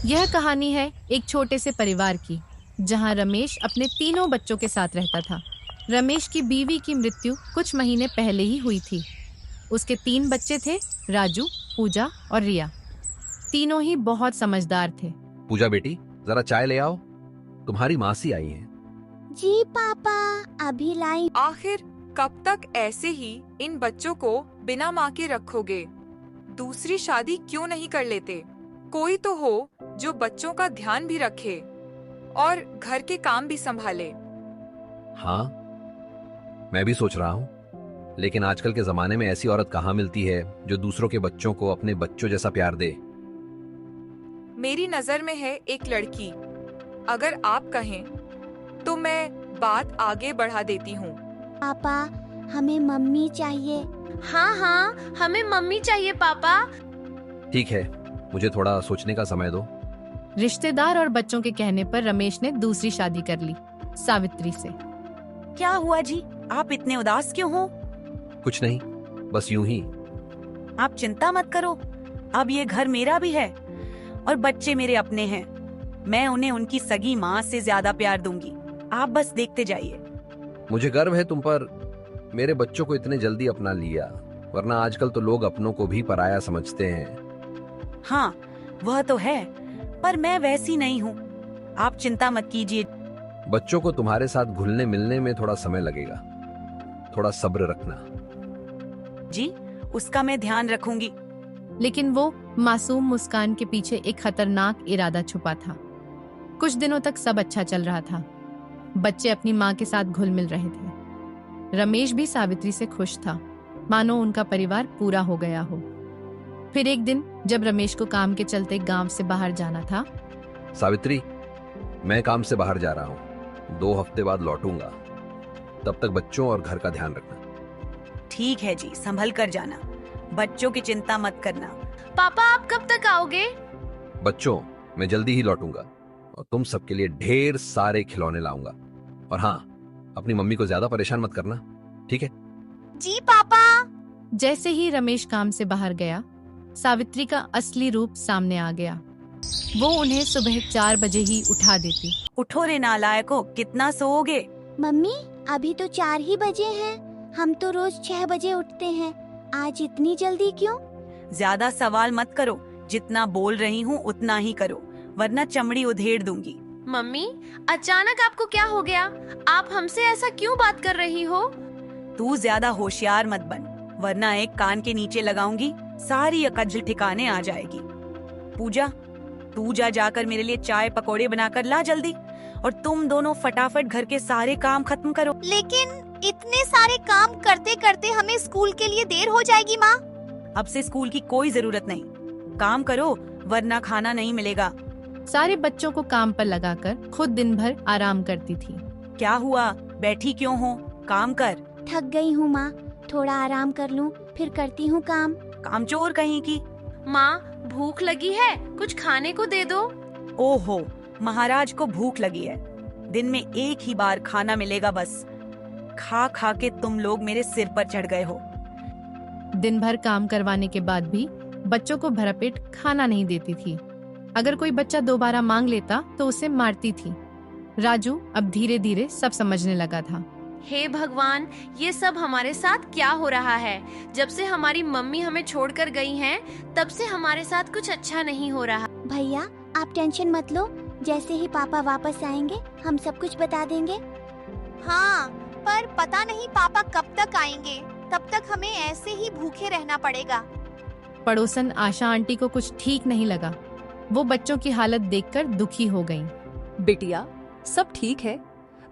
यह कहानी है एक छोटे से परिवार की, जहां रमेश अपने तीनों बच्चों के साथ रहता था। रमेश की बीवी की मृत्यु कुछ महीने पहले ही हुई थी। उसके तीन बच्चे थे, राजू, पूजा और रिया। तीनों ही बहुत समझदार थे। पूजा बेटी, जरा चाय ले आओ। तुम्हारी मासी आई है। जी पापा, अभी लाई। आखिर कब तक ऐसे ही इन बच्चों को बिना माँ के रखोगे? दूसरी शादी क्यों नहीं कर लेते? कोई तो हो जो बच्चों का ध्यान भी रखे और घर के काम भी संभाले। हाँ, मैं भी सोच रहा हूँ, लेकिन आजकल के जमाने में ऐसी औरत कहाँ मिलती है जो दूसरों के बच्चों को अपने बच्चों जैसा प्यार दे। मेरी नजर में है एक लड़की। अगर आप कहें तो मैं बात आगे बढ़ा देती हूँ। पापा, हमें मम्मी चाहिए। हाँ हाँ, हमें मम्मी चाहिए पापा। ठीक है, मुझे थोड़ा सोचने का समय दो। रिश्तेदार और बच्चों के कहने पर रमेश ने दूसरी शादी कर ली, सावित्री से। क्या हुआ जी, आप इतने उदास क्यों हो? कुछ नहीं, बस यूं ही। आप चिंता मत करो, अब ये घर मेरा भी है और बच्चे मेरे अपने हैं। मैं उन्हें उनकी सगी माँ से ज्यादा प्यार दूंगी। आप बस देखते जाइए। मुझे गर्व है तुम पर, मेरे बच्चों को इतने जल्दी अपना लिया, वरना आजकल तो लोग अपनों को भी पराया समझते हैं। हाँ, वह तो है, पर मैं वैसी नहीं हूँ। आप चिंता मत कीजिए। बच्चों को तुम्हारे साथ घुलने मिलने में थोड़ा समय लगेगा, थोड़ा सब्र रखना। जी, उसका मैं ध्यान रखूंगी। लेकिन वो मासूम मुस्कान के पीछे एक खतरनाक इरादा छुपा था। कुछ दिनों तक सब अच्छा चल रहा था। बच्चे अपनी माँ के साथ घुल मिल रहे थे। रमेश भी सावित्री से खुश था, मानो उनका परिवार पूरा हो गया हो। फिर एक दिन जब रमेश को काम के चलते गांव से बाहर जाना था। सावित्री, मैं काम से बाहर जा रहा हूँ, 2 हफ्ते बाद लौटूंगा। तब तक बच्चों और घर का ध्यान रखना। ठीक है जी, संभल कर जाना। बच्चों की चिंता मत करना। पापा, आप कब तक आओगे? बच्चों, मैं जल्दी ही लौटूंगा और तुम सबके लिए ढेर सारे खिलौने लाऊंगा। और हाँ, अपनी मम्मी को ज्यादा परेशान मत करना, ठीक है? जी पापा। जैसे ही रमेश काम से बाहर गया, सावित्री का असली रूप सामने आ गया। वो उन्हें सुबह 4 बजे ही उठा देती। उठो रे नालायको, कितना सोओगे? मम्मी, अभी तो 4 ही बजे हैं। हम तो रोज 6 बजे उठते हैं। आज इतनी जल्दी क्यों? ज्यादा सवाल मत करो, जितना बोल रही हूँ उतना ही करो, वरना चमड़ी उधेड़ दूंगी। मम्मी, अचानक आपको क्या हो गया? आप हमसे ऐसा क्यों बात कर रही हो? तू ज्यादा होशियार मत बन, वरना एक कान के नीचे लगाऊंगी, सारी अकल ठिकाने आ जाएगी। पूजा, तू जाकर मेरे लिए चाय पकौड़े बनाकर ला जल्दी, और तुम दोनों फटाफट घर के सारे काम खत्म करो। लेकिन इतने सारे काम करते करते हमें स्कूल के लिए देर हो जाएगी माँ। अब से स्कूल की कोई जरूरत नहीं। काम करो, वरना खाना नहीं मिलेगा। सारे बच्चों को काम पर लगाकर खुद दिन भर आराम करती थी। क्या हुआ, बैठी क्यों हो? काम कर। थक गई हूँ माँ, थोड़ा आराम कर लूँ, फिर करती हूँ काम। कामचोर कहीं की। माँ, भूख लगी है, कुछ खाने को दे दो। ओहो, महाराज को भूख लगी है। दिन में एक ही बार खाना मिलेगा बस। खा खा के तुम लोग मेरे सिर पर चढ़ गए हो। दिन भर काम करवाने के बाद भी बच्चों को भरपेट खाना नहीं देती थी। अगर कोई बच्चा दोबारा मांग लेता तो उसे मारती थी। राजू अब धीरे धीरे सब समझने लगा था। हे भगवान, ये सब हमारे साथ क्या हो रहा है? जब से हमारी मम्मी हमें छोड़कर गई हैं, तब से हमारे साथ कुछ अच्छा नहीं हो रहा। भैया, आप टेंशन मत लो, जैसे ही पापा वापस आएंगे हम सब कुछ बता देंगे। हाँ, पर पता नहीं पापा कब तक आएंगे। तब तक हमें ऐसे ही भूखे रहना पड़ेगा। पड़ोसन आशा आंटी को कुछ ठीक नहीं लगा। वो बच्चों की हालत देखकर दुखी हो गईं। बिटिया, सब ठीक है?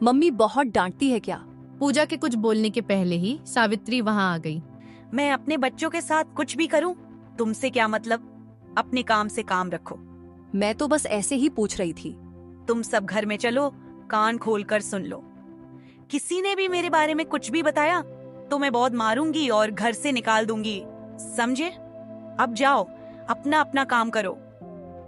मम्मी बहुत डांटती है क्या? पूजा के कुछ बोलने के पहले ही सावित्री वहाँ आ गई। मैं अपने बच्चों के साथ कुछ भी करूं, तुमसे क्या मतलब? अपने काम से काम रखो। मैं तो बस ऐसे ही पूछ रही थी। तुम सब घर में चलो, कान खोलकर सुन लो। किसी ने भी मेरे बारे में कुछ भी बताया तो मैं बहुत मारूंगी और घर से निकाल दूंगी, समझे? अब जाओ, अपना अपना काम करो।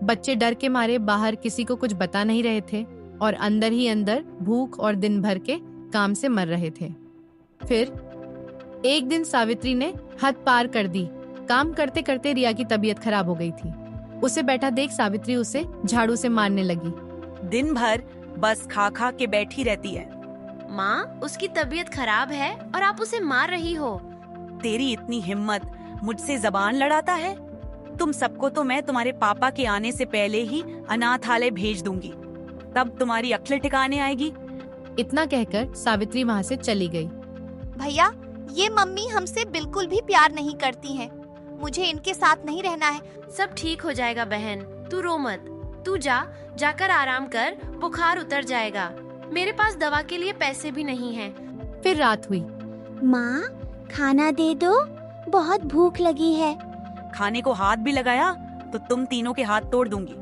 बच्चे डर के मारे बाहर किसी को कुछ बता नहीं रहे थे और अंदर ही अंदर भूख और दिन भर के काम से मर रहे थे। फिर एक दिन सावित्री ने हद पार कर दी। काम करते करते रिया की तबीयत खराब हो गई थी। उसे बैठा देख सावित्री उसे झाड़ू से मारने लगी। दिन भर बस खा खा के बैठी रहती है। माँ, उसकी तबीयत खराब है और आप उसे मार रही हो। तेरी इतनी हिम्मत, मुझसे जबान लड़ाता है? तुम सबको तो मैं तुम्हारे पापा के आने से पहले ही अनाथालय भेज दूंगी, तब तुम्हारी अक्ल ठिकाने आएगी। इतना कहकर सावित्री वहाँ से चली गई। भैया, ये मम्मी हमसे बिल्कुल भी प्यार नहीं करती हैं। मुझे इनके साथ नहीं रहना है। सब ठीक हो जाएगा बहन, तू रो मत। तू जाकर आराम कर, बुखार उतर जाएगा। मेरे पास दवा के लिए पैसे भी नहीं हैं। फिर रात हुई। माँ, खाना दे दो, बहुत भूख लगी है। खाने को हाथ भी लगाया तो तुम तीनों के हाथ तोड़ दूंगी।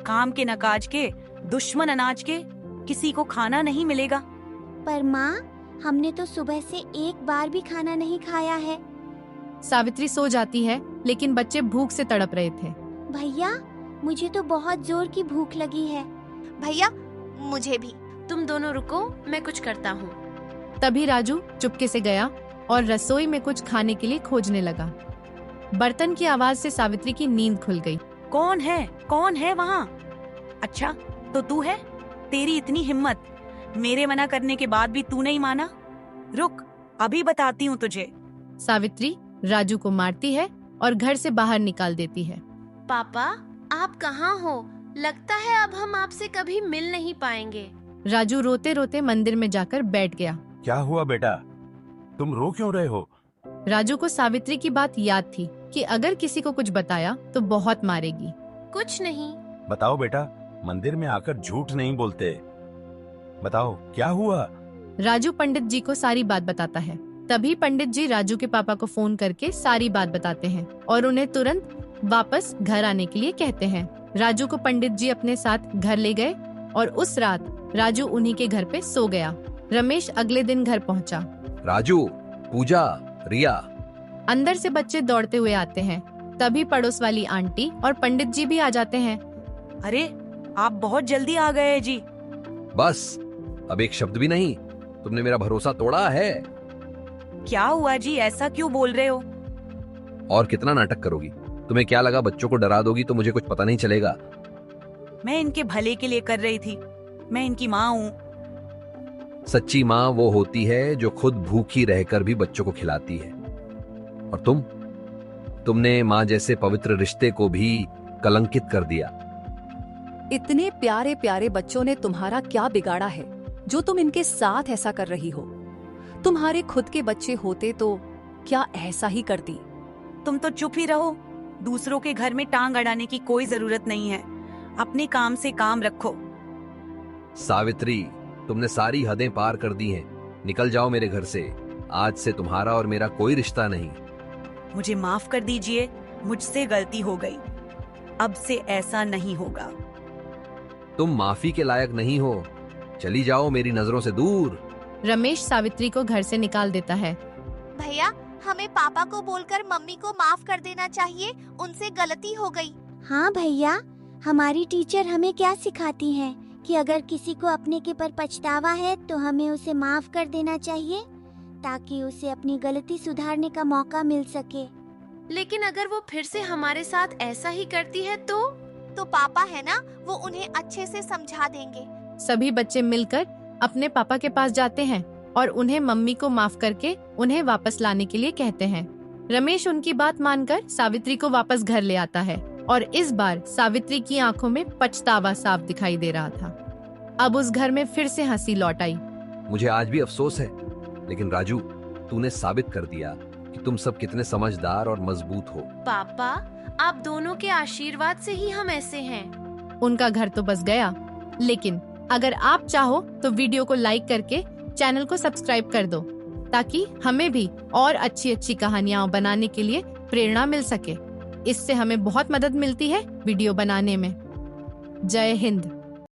काम के नकाज के, दुश्मन अनाज के, किसी को खाना नहीं मिलेगा। पर माँ, हमने तो सुबह से एक बार भी खाना नहीं खाया है। सावित्री सो जाती है, लेकिन बच्चे भूख से तड़प रहे थे। भैया, मुझे तो बहुत जोर की भूख लगी है। भैया, मुझे भी। तुम दोनों रुको, मैं कुछ करता हूँ। तभी राजू चुपके से गया और रसोई में कुछ खाने के लिए खोजने लगा। बर्तन की आवाज से सावित्री की नींद खुल गई। कौन है वहाँ? अच्छा, तो तू है? तेरी इतनी हिम्मत, मेरे मना करने के बाद भी तू नहीं माना? रुक, अभी बताती हूँ तुझे। सावित्री राजू को मारती है और घर से बाहर निकाल देती है। पापा, आप कहाँ हो? लगता है अब हम आपसे कभी मिल नहीं पाएंगे। राजू रोते रोते मंदिर में जाकर बैठ गया। क्या हुआ बेटा, तुम रो क्यों रहे हो? राजू को सावित्री की बात याद थी कि अगर किसी को कुछ बताया तो बहुत मारेगी। कुछ नहीं। बताओ बेटा, मंदिर में आकर झूठ नहीं बोलते। बताओ क्या हुआ? राजू पंडित जी को सारी बात बताता है। तभी पंडित जी राजू के पापा को फोन करके सारी बात बताते हैं और उन्हें तुरंत वापस घर आने के लिए कहते हैं। राजू को पंडित जी अपने साथ घर ले गए और उस रात राजू उन्हीं के घर पे सो गया। रमेश अगले दिन घर पहुंचा। राजू, पूजा, रिया। अंदर से बच्चे दौड़ते हुए आते हैं। तभी पड़ोस वाली आंटी और पंडित जी भी आ जाते हैं। अरे, आप बहुत जल्दी आ गए जी। बस, अब एक शब्द भी नहीं। तुमने मेरा भरोसा तोड़ा है। क्या हुआ जी, ऐसा क्यों बोल रहे हो? और कितना नाटक करोगी? तुम्हें क्या लगा बच्चों को डरा दोगी तो मुझे कुछ पता नहीं चलेगा? मैं इनके भले के लिए कर रही थी। मैं इनकी माँ हूँ। सच्ची माँ वो होती है जो खुद भूखी रहकर भी बच्चों को खिलाती है। और तुमने माँ जैसे पवित्र रिश्ते को भी कलंकित कर दिया। इतने प्यारे प्यारे बच्चों ने तुम्हारा क्या बिगाड़ा है जो तुम इनके साथ ऐसा कर रही हो? तुम्हारे खुद के बच्चे होते तो क्या ऐसा ही करती? तुम तो चुप ही रहो। दूसरों के घर में टांग अड़ाने की कोई जरूरत नहीं है। अपने काम से काम रखो। सावित्री, तुमने सारी हदें पार कर दी हैं। निकल जाओ मेरे घर से। आज से तुम्हारा और मेरा कोई रिश्ता नहीं। मुझे माफ कर दीजिए, मुझसे गलती हो गई। अब से ऐसा नहीं होगा। तुम माफी के लायक नहीं हो। चली जाओ मेरी नजरों से दूर। रमेश सावित्री को घर से निकाल देता है। भैया, हमें पापा को बोलकर मम्मी को माफ कर देना चाहिए। उनसे गलती हो गई। हाँ भैया, हमारी टीचर हमें क्या सिखाती हैं कि अगर किसी को अपने के पर पछतावा है तो हमें उसे माफ कर देना चाहिए ताकि उसे अपनी गलती सुधारने का मौका मिल सके। लेकिन अगर वो फिर से हमारे साथ ऐसा ही करती है तो पापा है ना, वो उन्हें अच्छे से समझा देंगे। सभी बच्चे मिलकर अपने पापा के पास जाते हैं और उन्हें मम्मी को माफ करके उन्हें वापस लाने के लिए कहते हैं। रमेश उनकी बात मानकर सावित्री को वापस घर ले आता है और इस बार सावित्री की आंखों में पछतावा साफ दिखाई दे रहा था। अब उस घर में फिर से हंसी लौट आई। मुझे आज भी अफसोस है, लेकिन राजू, तूने साबित कर दिया कि तुम सब कितने समझदार और मजबूत हो। पापा, आप दोनों के आशीर्वाद से ही हम ऐसे हैं। उनका घर तो बस गया, लेकिन अगर आप चाहो तो वीडियो को लाइक करके चैनल को सब्सक्राइब कर दो ताकि हमें भी और अच्छी अच्छी कहानियां बनाने के लिए प्रेरणा मिल सके। इससे हमें बहुत मदद मिलती है वीडियो बनाने में। जय हिंद।